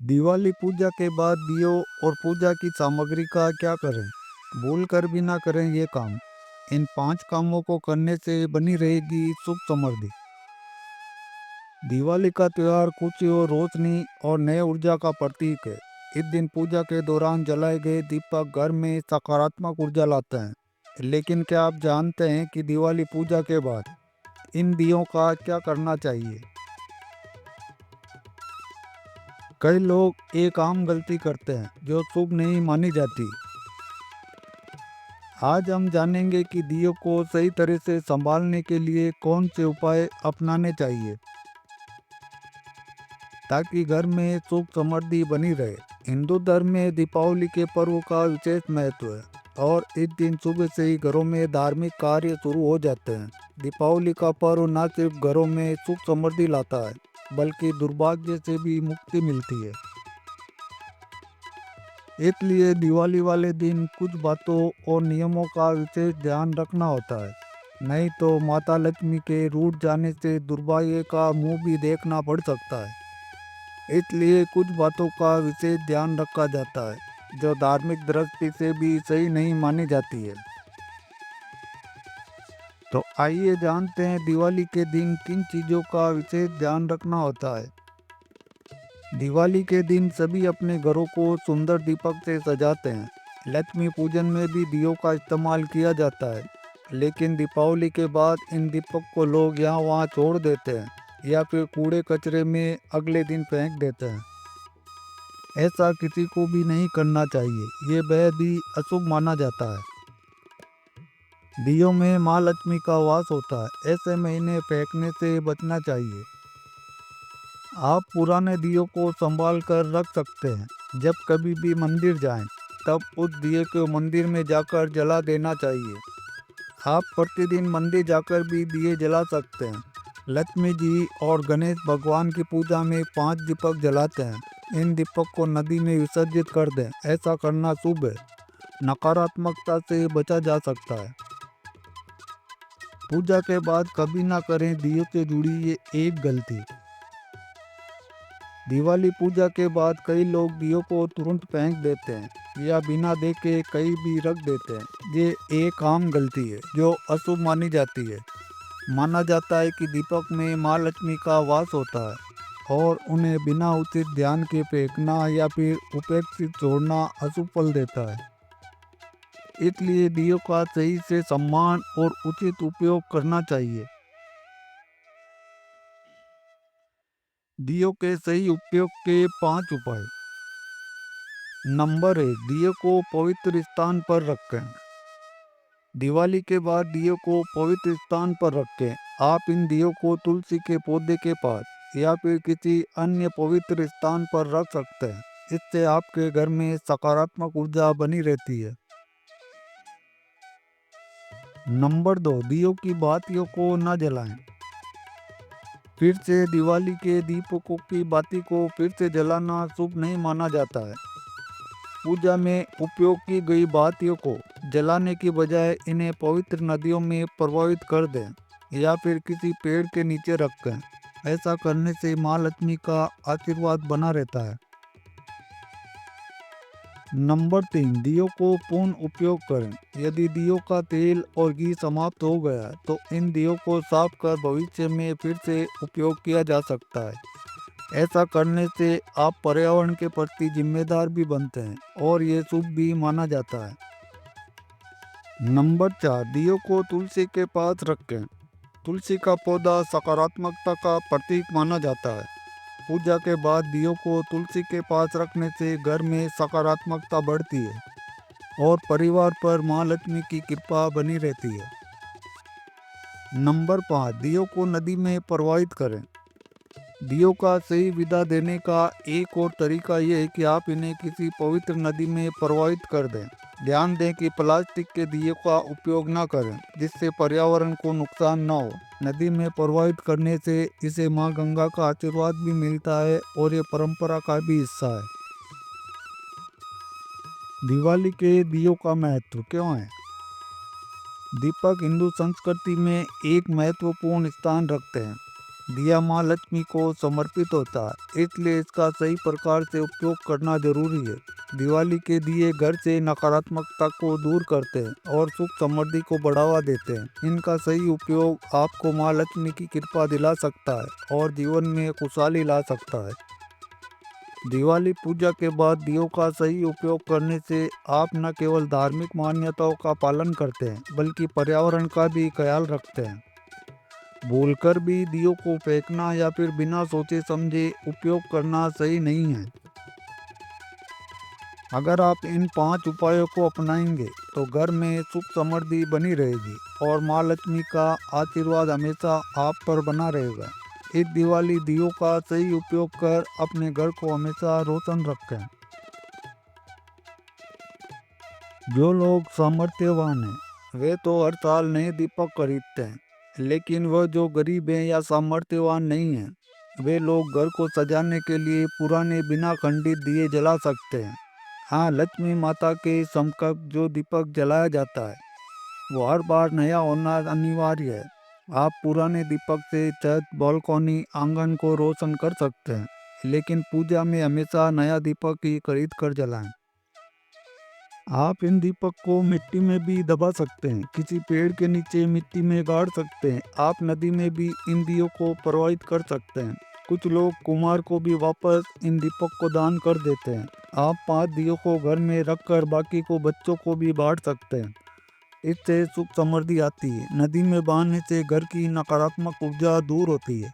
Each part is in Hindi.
दिवाली पूजा के बाद दियों और पूजा की सामग्री का क्या करें? भूल कर भी ना करें ये काम। इन 5 कामों को करने से बनी रहेगी सुख समृद्धि। दिवाली का त्योहार खुशी और रोशनी और नए ऊर्जा का प्रतीक है। इस दिन पूजा के दौरान जलाए गए दीपक घर में सकारात्मक ऊर्जा लाते हैं। लेकिन क्या आप जानते हैं कि दिवाली पूजा के बाद इन दियों का क्या करना चाहिए? कई लोग एक आम गलती करते हैं जो शुभ नहीं मानी जाती। आज हम जानेंगे कि दियों को सही तरह से संभालने के लिए कौन से उपाय अपनाने चाहिए ताकि घर में सुख समृद्धि बनी रहे। हिंदू धर्म में दीपावली के पर्व का विशेष महत्व है और इस दिन सुबह से ही घरों में धार्मिक कार्य शुरू हो जाते हैं। दीपावली का पर्व न सिर्फ घरों में सुख समृद्धि लाता है बल्कि दुर्भाग्य से भी मुक्ति मिलती है। इसलिए दिवाली वाले दिन कुछ बातों और नियमों का विशेष ध्यान रखना होता है, नहीं तो माता लक्ष्मी के रूठ जाने से दुर्भाग्य का मुंह भी देखना पड़ सकता है। इसलिए कुछ बातों का विशेष ध्यान रखा जाता है जो धार्मिक दृष्टि से भी सही नहीं मानी जाती है। तो आइए जानते हैं दिवाली के दिन किन चीज़ों का विशेष ध्यान रखना होता है। दिवाली के दिन सभी अपने घरों को सुंदर दीपक से सजाते हैं। लक्ष्मी पूजन में भी दियों का इस्तेमाल किया जाता है, लेकिन दीपावली के बाद इन दीपक को लोग यहाँ वहाँ छोड़ देते हैं या फिर कूड़े कचरे में अगले दिन फेंक देते हैं। ऐसा किसी को भी नहीं करना चाहिए, ये बेहद ही अशुभ माना जाता है। दियों में माँ लक्ष्मी का वास होता है, ऐसे में इन्हें फेंकने से बचना चाहिए। आप पुराने दियों को संभाल कर रख सकते हैं। जब कभी भी मंदिर जाएं, तब उस दिए को मंदिर में जाकर जला देना चाहिए। आप प्रतिदिन मंदिर जाकर भी दिए जला सकते हैं। लक्ष्मी जी और गणेश भगवान की पूजा में 5 दीपक जलाते हैं। इन दीपक को नदी में विसर्जित कर दें। ऐसा करना शुभ है। नकारात्मकता से बचा जा सकता है। पूजा के बाद कभी ना करें दियों से जुड़ी ये एक गलती। दिवाली पूजा के बाद कई लोग दियों को तुरंत फेंक देते हैं या बिना देखे कहीं भी रख देते हैं। ये एक आम गलती है जो अशुभ मानी जाती है। माना जाता है कि दीपक में माँ लक्ष्मी का वास होता है और उन्हें बिना उचित ध्यान के फेंकना या फिर उपेक्षित छोड़ना अशुभ फल देता है। इसलिए दियों का सही से सम्मान और उचित उपयोग करना चाहिए। दियों के सही उपयोग के 5 उपाय। नंबर 1, दियों को पवित्र स्थान पर रखें। दिवाली के बाद दियों को पवित्र स्थान पर रखें। आप इन दियों को तुलसी के पौधे के पास या फिर किसी अन्य पवित्र स्थान पर रख सकते हैं। इससे आपके घर में सकारात्मक ऊर्जा बनी रहती है। नंबर 2, दियों की बातियों को न जलाएं। फिर से दिवाली के दीपकों की बाती को फिर से जलाना शुभ नहीं माना जाता है। पूजा में उपयोग की गई बातियों को जलाने की बजाय इन्हें पवित्र नदियों में प्रवाहित कर दें या फिर किसी पेड़ के नीचे रखें। ऐसा करने से माँ लक्ष्मी का आशीर्वाद बना रहता है। नंबर 3, दियों को पूर्ण उपयोग करें। यदि दियों का तेल और घी समाप्त हो गया है, तो इन दियों को साफ कर भविष्य में फिर से उपयोग किया जा सकता है। ऐसा करने से आप पर्यावरण के प्रति जिम्मेदार भी बनते हैं और ये शुभ भी माना जाता है। नंबर 4, दियों को तुलसी के पास रखें। तुलसी का पौधा सकारात्मकता का प्रतीक माना जाता है। पूजा के बाद दियों को तुलसी के पास रखने से घर में सकारात्मकता बढ़ती है और परिवार पर माँ लक्ष्मी की कृपा बनी रहती है। नंबर 5, दियों को नदी में प्रवाहित करें। दियों का सही विदा देने का एक और तरीका यह है कि आप इन्हें किसी पवित्र नदी में प्रवाहित कर दें। ध्यान दें कि प्लास्टिक के दिए का उपयोग न करें जिससे पर्यावरण को नुकसान न हो। नदी में प्रवाहित करने से इसे माँ गंगा का आशीर्वाद भी मिलता है और ये परंपरा का भी हिस्सा है। दिवाली के दियों का महत्व क्यों है? दीपक हिंदू संस्कृति में एक महत्वपूर्ण स्थान रखते हैं। दिया माँ लक्ष्मी को समर्पित होता है, इसलिए इसका सही प्रकार से उपयोग करना जरूरी है। दिवाली के दिए घर से नकारात्मकता को दूर करते हैं और सुख समृद्धि को बढ़ावा देते हैं। इनका सही उपयोग आपको माँ लक्ष्मी की कृपा दिला सकता है और जीवन में खुशहाली ला सकता है। दिवाली पूजा के बाद दियों का सही उपयोग करने से आप न केवल धार्मिक मान्यताओं का पालन करते हैं, बल्कि पर्यावरण का भी ख्याल रखते हैं। भूलकर भी दियों को फेंकना या फिर बिना सोचे समझे उपयोग करना सही नहीं है। अगर आप इन 5 उपायों को अपनाएंगे तो घर में सुख समृद्धि बनी रहेगी और माँ लक्ष्मी का आशीर्वाद हमेशा आप पर बना रहेगा। इस दिवाली दियों का सही उपयोग कर अपने घर को हमेशा रोशन रखें। जो लोग सामर्थ्यवान हैं वे तो हर साल नए दीपक खरीदते हैं, लेकिन वह जो गरीब हैं या सामर्थ्यवान नहीं हैं वे लोग घर को सजाने के लिए पुराने बिना खंडित दिए जला सकते हैं। हाँ, लक्ष्मी माता के समकक्ष जो दीपक जलाया जाता है वो हर बार नया होना अनिवार्य है। आप पुराने दीपक से छत, बालकनी, आंगन को रोशन कर सकते हैं, लेकिन पूजा में हमेशा नया दीपक ही खरीद कर जलाएं। आप इन दीपक को मिट्टी में भी दबा सकते हैं, किसी पेड़ के नीचे मिट्टी में गाड़ सकते हैं। आप नदी में भी इन दियों को प्रवाहित कर सकते हैं। कुछ लोग कुमार को भी वापस इन दीपक को दान कर देते हैं। आप 5 दियों को घर में रखकर बाकी को बच्चों को भी बांट सकते हैं। इससे सुख समृद्धि आती है। नदी में बहाने से घर की नकारात्मक ऊर्जा दूर होती है।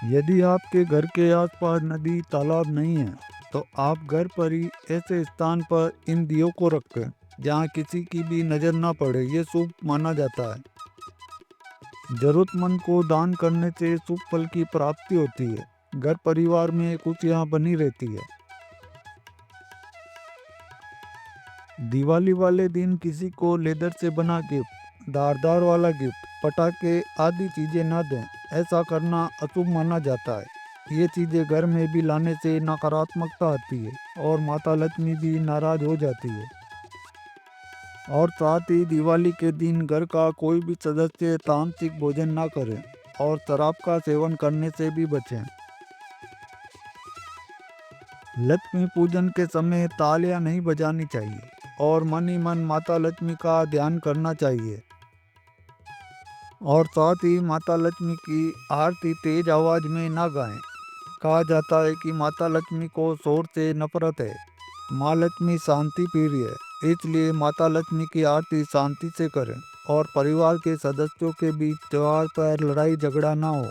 यदि आपके घर के आसपास नदी, तालाब नहीं है, तो आप घर पर ही ऐसे स्थान पर इन दियों को रखें जहाँ किसी की भी नज़र ना पड़े। ये शुभ माना जाता है। जरूरतमंद को दान करने से शुभ फल की प्राप्ति होती है। घर परिवार में खुशियाँ बनी रहती है। दिवाली वाले दिन किसी को लेदर से बना गिफ्ट, धारदार वाला गिफ्ट, पटाखे आदि चीजें न दें। ऐसा करना अशुभ माना जाता है। ये चीजें घर में भी लाने से नकारात्मकता आती है और माता लक्ष्मी भी नाराज हो जाती है। और साथ ही दिवाली के दिन घर का कोई भी सदस्य तामसिक भोजन ना करे और शराब का सेवन करने से भी बचें। लक्ष्मी पूजन के समय तालियां नहीं बजानी चाहिए और मन ही मन माता लक्ष्मी का ध्यान करना चाहिए। और साथ ही माता लक्ष्मी की आरती तेज आवाज में ना गाएं। कहा जाता है कि माता लक्ष्मी को शोर से नफरत है। माँ लक्ष्मी शांति प्रिय है, इसलिए माता लक्ष्मी की आरती शांति से करें और परिवार के सदस्यों के बीच त्योहार पर लड़ाई झगड़ा ना हो।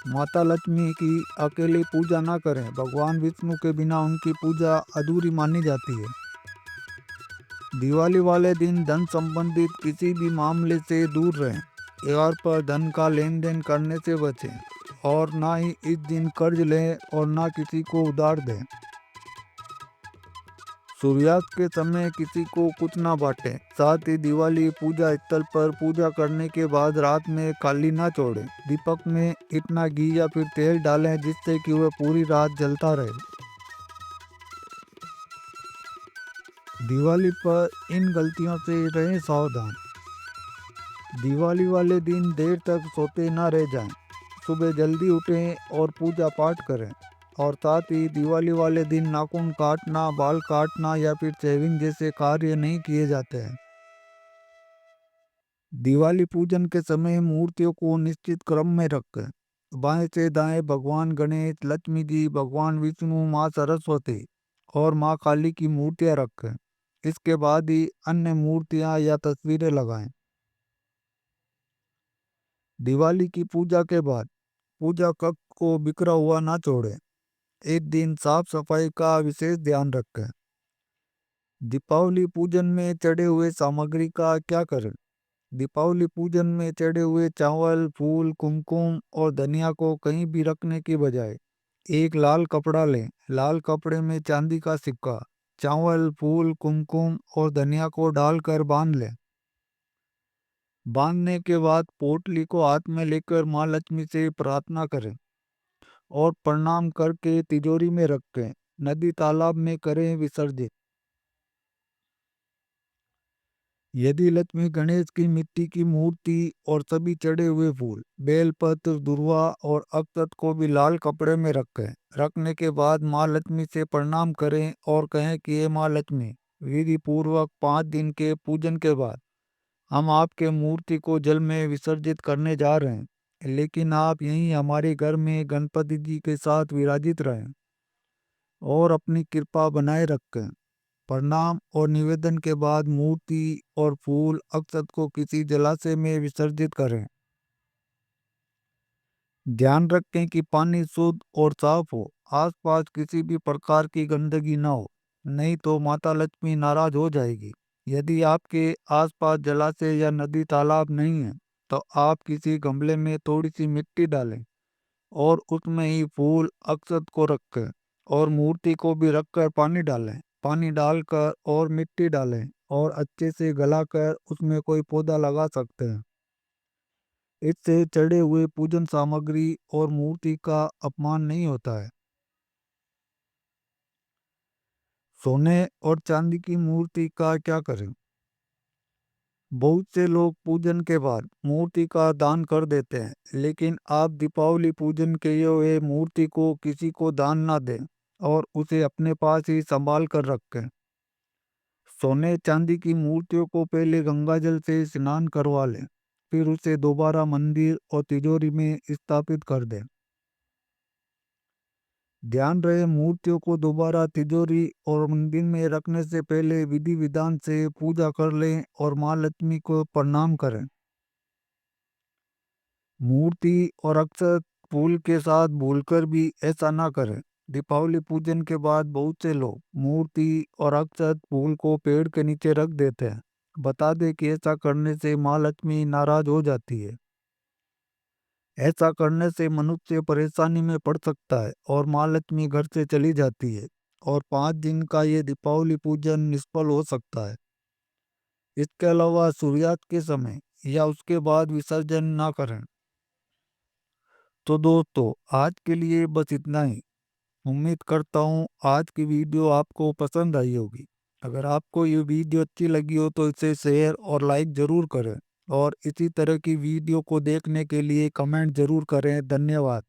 माता लक्ष्मी की अकेले पूजा ना करें। भगवान विष्णु के बिना उनकी पूजा अधूरी मानी जाती है। दिवाली वाले दिन धन संबंधित किसी भी मामले से दूर रहें। त्योहार पर धन का लेन देन करने से बचें और ना ही इस दिन कर्ज लें और ना किसी को उधार दें। सूर्यास्त के समय किसी को कुछ ना बांटें। साथ ही दिवाली पूजा स्थल पर पूजा करने के बाद रात में खाली ना छोड़ें। दीपक में इतना घी या फिर तेल डालें जिससे कि वह पूरी रात जलता रहे। दिवाली पर इन गलतियों से रहें सावधान। दिवाली वाले दिन देर तक सोते ना रह जाएं। सुबह जल्दी उठें और पूजा पाठ करें। और साथ ही दिवाली वाले दिन नाखून काटना, बाल काटना या फिर शेविंग जैसे कार्य नहीं किए जाते हैं। दिवाली पूजन के समय मूर्तियों को निश्चित क्रम में रखें। बाएं से दाएं भगवान गणेश, लक्ष्मी जी, भगवान विष्णु, माँ सरस्वती और माँ काली की मूर्तियां रखें। इसके बाद ही अन्य मूर्तियां या तस्वीरें लगाएं। दिवाली की पूजा के बाद पूजा कक्ष को बिखरा हुआ ना छोड़ें। एक दिन साफ सफाई का विशेष ध्यान रखें। दीपावली पूजन में चढ़े हुए सामग्री का क्या करें? दीपावली पूजन में चढ़े हुए चावल, फूल, कुमकुम और धनिया को कहीं भी रखने की बजाय एक लाल कपड़ा लें। लाल कपड़े में चांदी का सिक्का, चावल, फूल, कुमकुम और धनिया को डालकर बांध लें। बांधने के बाद पोटली को हाथ में लेकर माँ लक्ष्मी से प्रार्थना करें और प्रणाम करके तिजोरी में रखें। नदी, तालाब में करें विसर्जित। यदि लक्ष्मी गणेश की मिट्टी की मूर्ति और सभी चढ़े हुए फूल, बेलपत्र, दुर्वा और अक्षत को भी लाल कपड़े में रखें। रखने के बाद माँ लक्ष्मी से प्रणाम करें और कहें कि हे माँ लक्ष्मी, विधि पूर्वक 5 दिन के पूजन के बाद हम आपके मूर्ति को जल में विसर्जित करने जा रहे हैं, लेकिन आप यहीं हमारे घर में गणपति जी के साथ विराजित रहें और अपनी कृपा बनाए रखें। प्रणाम और निवेदन के बाद मूर्ति और फूल अक्षत को किसी जलाशय में विसर्जित करें। ध्यान रखें कि पानी शुद्ध और साफ हो, आसपास किसी भी प्रकार की गंदगी न हो, नहीं तो माता लक्ष्मी नाराज हो जाएगी। यदि आपके आसपास जलाशय या नदी तालाब नहीं है, तो आप किसी गमले में थोड़ी सी मिट्टी डालें और उसमें ही फूल अक्षत को रखें और मूर्ति को भी रखकर पानी डालें। पानी डालकर और मिट्टी डालें और अच्छे से गलाकर उसमें कोई पौधा लगा सकते हैं। इससे चढ़े हुए पूजन सामग्री और मूर्ति का अपमान नहीं होता है। सोने और चांदी की मूर्ति का क्या करें? बहुत से लोग पूजन के बाद मूर्ति का दान कर देते हैं, लेकिन आप दीपावली पूजन के लिए मूर्ति को किसी को दान ना दें और उसे अपने पास ही संभाल कर रखें। सोने चांदी की मूर्तियों को पहले गंगाजल से स्नान करवा लें, फिर उसे दोबारा मंदिर और तिजोरी में स्थापित कर दें। ध्यान रहे, मूर्तियों को दोबारा तिजोरी और मंदिर में रखने से पहले विधि विधान से पूजा कर लें और माँ लक्ष्मी को प्रणाम करें। मूर्ति और अक्षत फूल के साथ भूलकर भी ऐसा ना करें। दीपावली पूजन के बाद बहुत से लोग मूर्ति और अक्षत फूल को पेड़ के नीचे रख देते हैं। बता दें कि ऐसा करने से माँ लक्ष्मी नाराज हो जाती है। ऐसा करने से मनुष्य परेशानी में पड़ सकता है और माँ लक्ष्मी घर से चली जाती है और 5 दिन का ये दीपावली पूजन निष्फल हो सकता है। इसके अलावा सूर्यास्त के समय या उसके बाद विसर्जन ना करें। तो दोस्तों, आज के लिए बस इतना ही। उम्मीद करता हूँ आज की वीडियो आपको पसंद आई होगी। अगर आपको ये वीडियो अच्छी लगी हो तो इसे शेयर और लाइक ज़रूर करें और इसी तरह की वीडियो को देखने के लिए कमेंट ज़रूर करें। धन्यवाद।